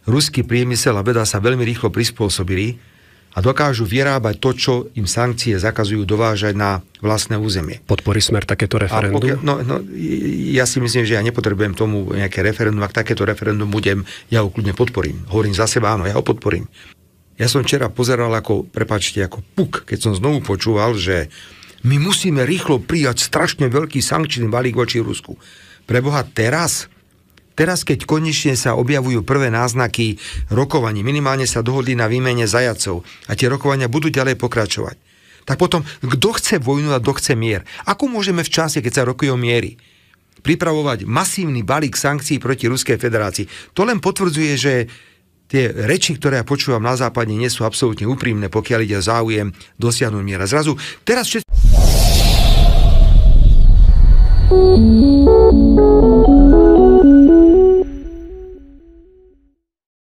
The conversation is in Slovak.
ruský priemysel a veda sa veľmi rýchlo prispôsobili a dokážu vyrábať to, čo im sankcie zakazujú dovážať na vlastné územie. Podporí Smer takéto referendum? Ja si myslím, že ja nepotrebujem tomu nejaké referendum. Ak takéto referendum budem, ja ho kľudne podporím. Hovorím za seba, áno, ja ho podporím. Ja som včera pozeral ako puk, keď som znovu počúval, že my musíme rýchlo prijať strašne veľký sankčný balík voči Rusku. Preboha, teraz, keď konečne sa objavujú prvé náznaky rokovaní, minimálne sa dohodli na výmene zajatcov a tie rokovania budú ďalej pokračovať, tak potom, kto chce vojnu a kto chce mier? Ako môžeme v čase, keď sa rokuje o miery, pripravovať masívny balík sankcií proti Ruskej federácii? To len potvrdzuje, že tie reči, ktoré ja počúvam na západe, nie sú absolútne úprimné, pokiaľ ide o záujem dosiahnuť mier. A zrazu, teraz